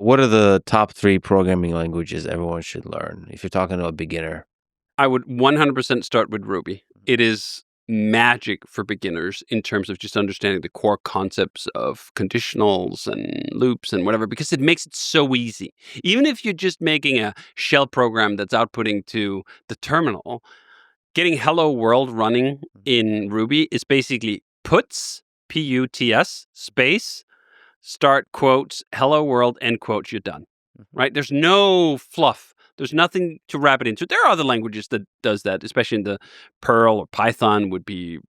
What are the top 3 programming languages everyone should learn if you're talking to a beginner? I would 100% start with Ruby. It is magic for beginners in terms of just understanding the core concepts of conditionals and loops and whatever, because it makes it so easy. Even if you're just making a shell program that's outputting to the terminal, getting hello world running in Ruby is basically puts, P-U-T-S, space, start quotes, hello world, end quotes, you're done, right? There's no fluff. There's nothing to wrap it into. There are other languages that does that, especially in the Perl or Python would be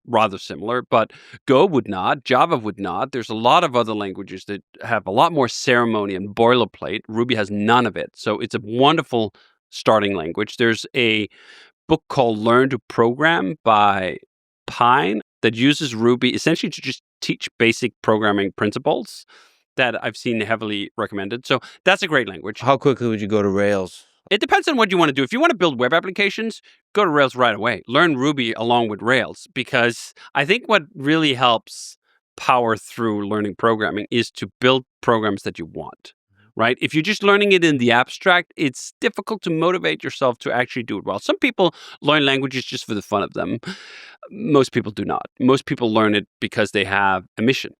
rather similar, but Go would not, Java would not. There's a lot of other languages that have a lot more ceremony and boilerplate. Ruby has none of it. So it's a wonderful starting language. There's a book called Learn to Program by Pine that uses Ruby essentially to just teach basic programming principles that I've seen heavily recommended. So that's a great language. How quickly would you go to Rails? It depends on what you want to do. If you want to build web applications, go to Rails right away. Learn Ruby along with Rails, because I think what really helps power through learning programming is to build programs that you want, right? If you're just learning it in the abstract, it's difficult to motivate yourself to actually do it well. Some people learn languages just for the fun of them. Most people do not. Most people learn it because they have a mission.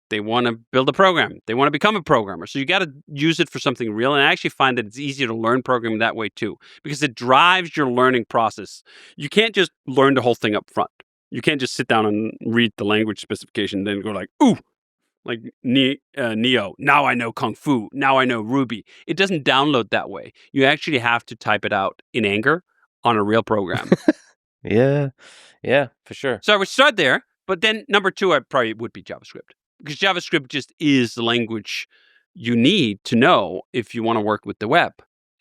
They want to build a program. They want to become a programmer. So you got to use it for something real. And I actually find that it's easier to learn programming that way too, because it drives your learning process. You can't just learn the whole thing up front. You can't just sit down and read the language specification and then go like, ooh, like Neo, now I know Kung Fu, now I know Ruby. It doesn't download that way. You actually have to type it out in anger on a real program. Yeah, for sure. So I would start there, but then number 2, I probably would be JavaScript. Because JavaScript just is the language you need to know if you want to work with the web.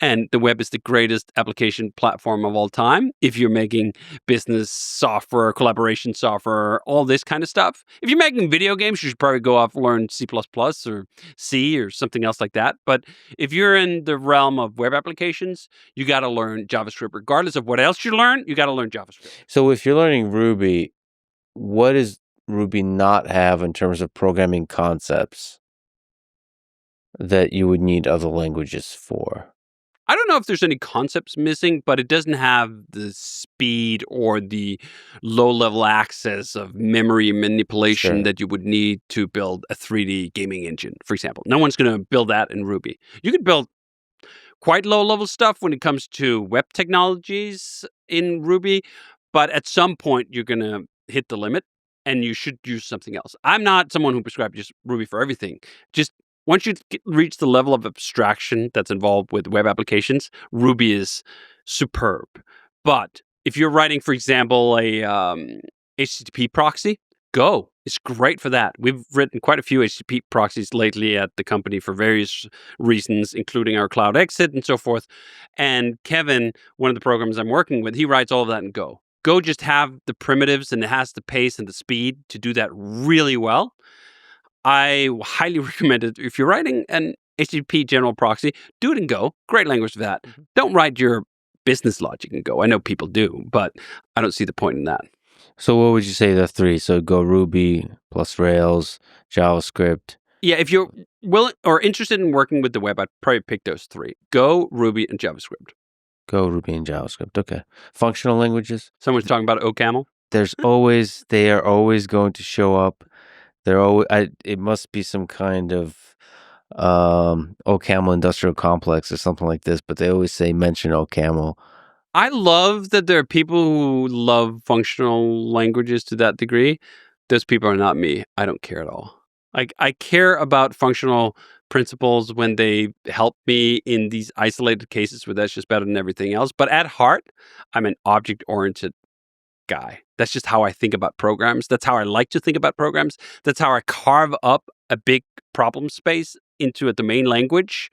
And the web is the greatest application platform of all time. If you're making business software, collaboration software, all this kind of stuff. If you're making video games, you should probably go off and learn C++ or C or something else like that. But if you're in the realm of web applications, you got to learn JavaScript. Regardless of what else you learn, you got to learn JavaScript. So if you're learning Ruby, what does Ruby not have in terms of programming concepts that you would need other languages for? I don't know if there's any concepts missing, but it doesn't have the speed or the low-level access of memory manipulation that you would need to build a 3D gaming engine, for example. No one's going to build that in Ruby. You could build quite low-level stuff when it comes to web technologies in Ruby, but at some point you're going to hit the limit and you should use something else. I'm not someone who prescribes just Ruby for everything. Just once you reach the level of abstraction that's involved with web applications, Ruby is superb. But if you're writing, for example, a HTTP proxy, Go. It's great for that. We've written quite a few HTTP proxies lately at the company for various reasons, including our cloud exit and so forth. And Kevin, one of the programs I'm working with, he writes all of that in Go. Go just have the primitives and it has the pace and the speed to do that really well. I highly recommend it. If you're writing an HTTP general proxy, do it in Go. Great language for that. Mm-hmm. Don't write your business logic in Go. I know people do, but I don't see the point in that. So what would you say the 3? So Go, Ruby, plus Rails, JavaScript. Yeah, if you're willing or interested in working with the web, I'd probably pick those 3. Go, Ruby, and JavaScript. Go, Ruby, and JavaScript. Okay. Functional languages? Someone's talking about OCaml? They are always going to show up. It must be some kind of OCaml industrial complex or something like this, but they always say mention OCaml. I love that there are people who love functional languages to that degree. Those people are not me. I don't care at all. Like, I care about functional principles when they help me in these isolated cases where that's just better than everything else. But at heart, I'm an object-oriented guy. That's just how I think about programs. That's how I like to think about programs. That's how I carve up a big problem space into a domain language.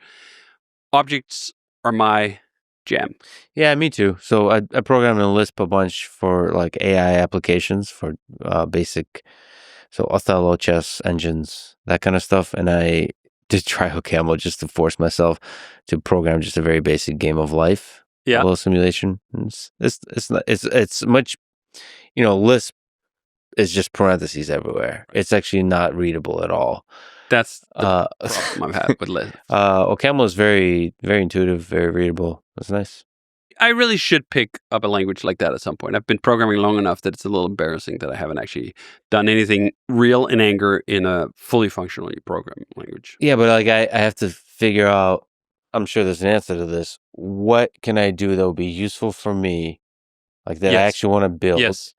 Objects are my jam. Yeah, me too. So I programmed in Lisp a bunch for like AI applications for basic, so Othello chess engines, that kind of stuff. And I did try OCaml just to force myself to program just a very basic game of life. Yeah, a little simulation. It's much. Lisp is just parentheses everywhere. It's actually not readable at all. That's the Uh, problem I've had with Lisp. OCaml is very, very intuitive, very readable. That's nice. I really should pick up a language like that at some point. I've been programming long enough that it's a little embarrassing that I haven't actually done anything real in anger in a fully functional programming language. Yeah, but like I have to figure out, I'm sure there's an answer to this. What can I do that will be useful for me, like that I Yes. actually want to build? Yes.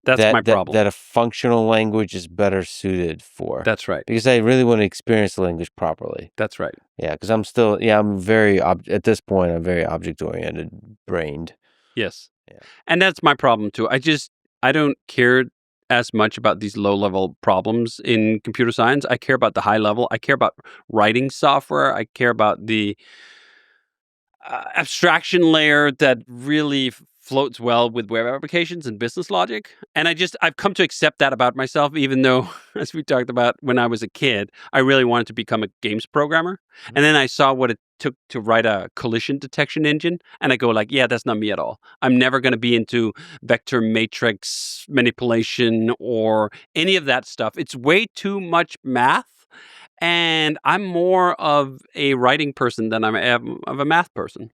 That's my problem. That a functional language is better suited for. That's right. Because I really want to experience the language properly. That's right. Yeah, because I'm very, at this point, I'm very object-oriented, brained. Yes. Yeah. And that's my problem too. I don't care as much about these low-level problems in computer science. I care about the high level. I care about writing software. I care about the abstraction layer that really floats well with web applications and business logic. And I've come to accept that about myself, even though, as we talked about when I was a kid, I really wanted to become a games programmer. Mm-hmm. And then I saw what it took to write a collision detection engine. And I go like, yeah, that's not me at all. I'm never going to be into vector matrix manipulation or any of that stuff. It's way too much math. And I'm more of a writing person than I'm of a math person.